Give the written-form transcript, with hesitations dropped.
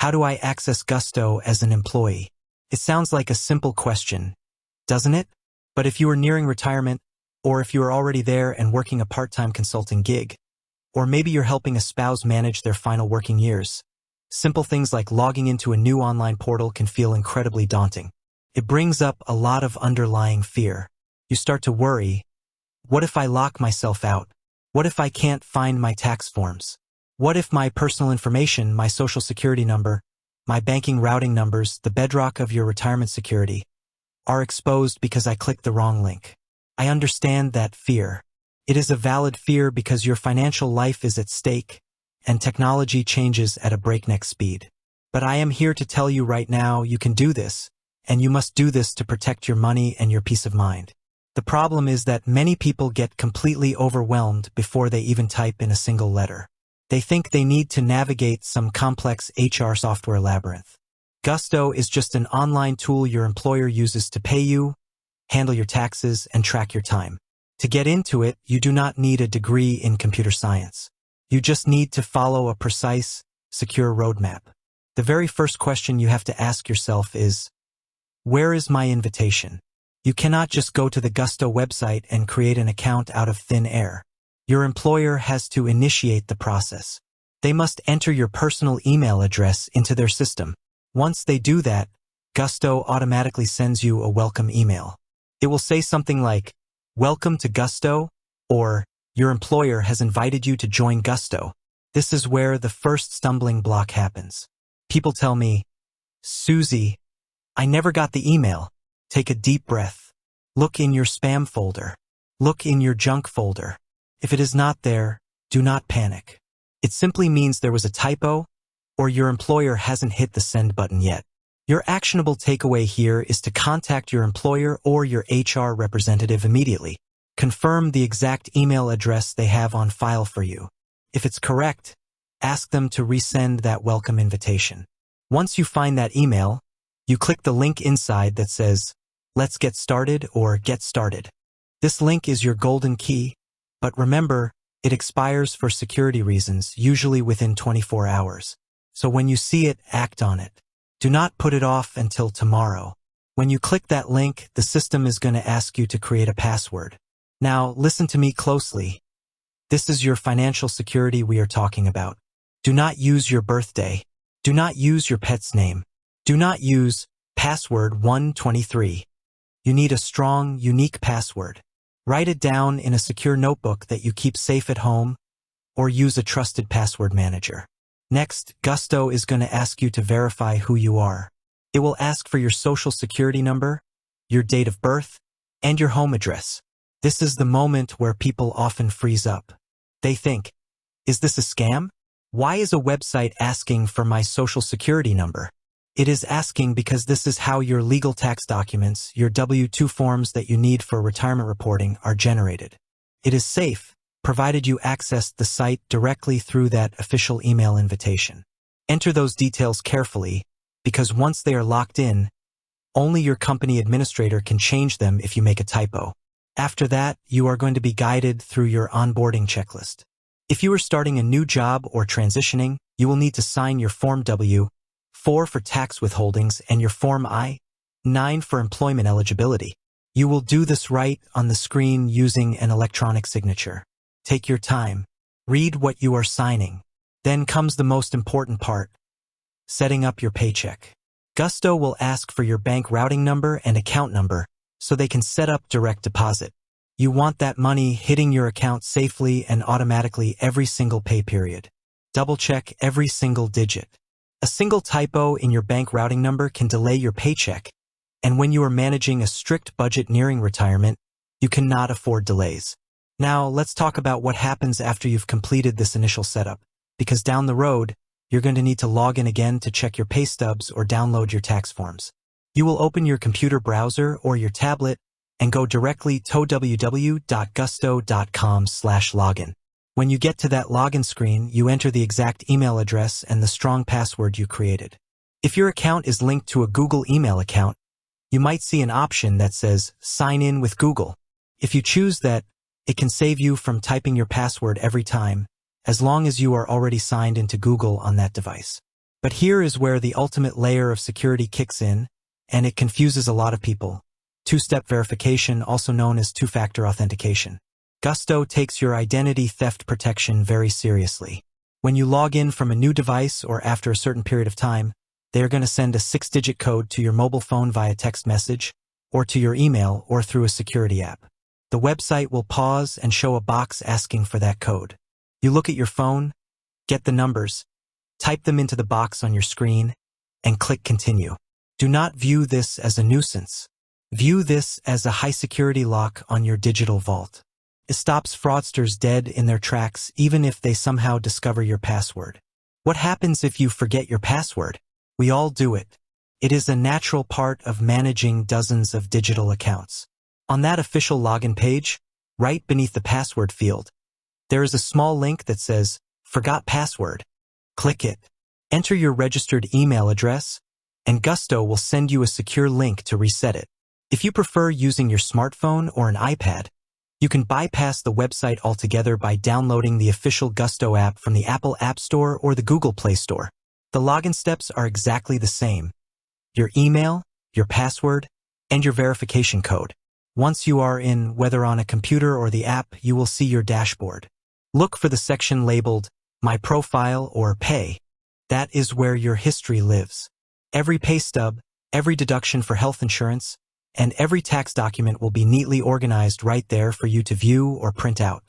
How do I access Gusto as an employee? It sounds like a simple question, doesn't it? But if you are nearing retirement, or if you are already there and working a part-time consulting gig, or maybe you're helping a spouse manage their final working years, simple things like logging into a new online portal can feel incredibly daunting. It brings up a lot of underlying fear. You start to worry, what if I lock myself out? What if I can't find my tax forms? What if my personal information, my social security number, my banking routing numbers, the bedrock of your retirement security, are exposed because I clicked the wrong link? I understand that fear. It is a valid fear because your financial life is at stake, and technology changes at a breakneck speed. But I am here to tell you right now you can do this, and you must do this to protect your money and your peace of mind. The problem is that many people get completely overwhelmed before they even type in a single letter. They think they need to navigate some complex HR software labyrinth. Gusto is just an online tool your employer uses to pay you, handle your taxes, and track your time. To get into it, you do not need a degree in computer science. You just need to follow a precise, secure roadmap. The very first question you have to ask yourself is, where is my invitation? You cannot just go to the Gusto website and create an account out of thin air. Your employer has to initiate the process. They must enter your personal email address into their system. Once they do that, Gusto automatically sends you a welcome email. It will say something like, "Welcome to Gusto," or "Your employer has invited you to join Gusto." This is where the first stumbling block happens. People tell me, "Susie, I never got the email." Take a deep breath. Look in your spam folder. Look in your junk folder. If it is not there, do not panic. It simply means there was a typo, or your employer hasn't hit the send button yet. Your actionable takeaway here is to contact your employer or your HR representative immediately. Confirm the exact email address they have on file for you. If it's correct, ask them to resend that welcome invitation. Once you find that email, you click the link inside that says, "Let's get started" or "Get started." This link is your golden key, but remember, it expires for security reasons, usually within 24 hours. So when you see it, act on it. Do not put it off until tomorrow. When you click that link, the system is going to ask you to create a password. Now, listen to me closely. This is your financial security we are talking about. Do not use your birthday. Do not use your pet's name. Do not use password 123. You need a strong, unique password. Write it down in a secure notebook that you keep safe at home, or use a trusted password manager. Next, Gusto is going to ask you to verify who you are. It will ask for your social security number, your date of birth, and your home address. This is the moment where people often freeze up. They think, is this a scam? Why is a website asking for my social security number? It is asking because this is how your legal tax documents, your W-2 forms that you need for retirement reporting, are generated. It is safe, provided you access the site directly through that official email invitation. Enter those details carefully, because once they are locked in, only your company administrator can change them if you make a typo. After that, you are going to be guided through your onboarding checklist. If you are starting a new job or transitioning, you will need to sign your Form W-4 for tax withholdings and your Form I-9 for employment eligibility. You will do this right on the screen using an electronic signature. Take your time. Read what you are signing. Then comes the most important part, setting up your paycheck. Gusto will ask for your bank routing number and account number so they can set up direct deposit. You want that money hitting your account safely and automatically every single pay period. Double-check every single digit. A single typo in your bank routing number can delay your paycheck, and when you are managing a strict budget nearing retirement, you cannot afford delays. Now, let's talk about what happens after you've completed this initial setup, because down the road, you're going to need to log in again to check your pay stubs or download your tax forms. You will open your computer browser or your tablet and go directly to www.gusto.com/login. When you get to that login screen, you enter the exact email address and the strong password you created. If your account is linked to a Google email account, you might see an option that says Sign in with Google. If you choose that, it can save you from typing your password every time, as long as you are already signed into Google on that device. But here is where the ultimate layer of security kicks in, and it confuses a lot of people. Two-step verification, also known as two-factor authentication. Gusto takes your identity theft protection very seriously. When you log in from a new device or after a certain period of time, they are going to send a 6-digit code to your mobile phone via text message, or to your email, or through a security app. The website will pause and show a box asking for that code. You look at your phone, get the numbers, type them into the box on your screen, and click Continue. Do not view this as a nuisance. View this as a high-security lock on your digital vault. It stops fraudsters dead in their tracks even if they somehow discover your password. What happens if you forget your password? We all do it. It is a natural part of managing dozens of digital accounts. On that official login page, right beneath the password field, there is a small link that says, Forgot Password. Click it. Enter your registered email address, and Gusto will send you a secure link to reset it. If you prefer using your smartphone or an iPad, you can bypass the website altogether by downloading the official Gusto app from the Apple App Store or the Google Play Store. The login steps are exactly the same. Your email, your password, and your verification code. Once you are in, whether on a computer or the app, you will see your dashboard. Look for the section labeled My Profile or Pay. That is where your history lives. Every pay stub, every deduction for health insurance, and every tax document will be neatly organized right there for you to view or print out.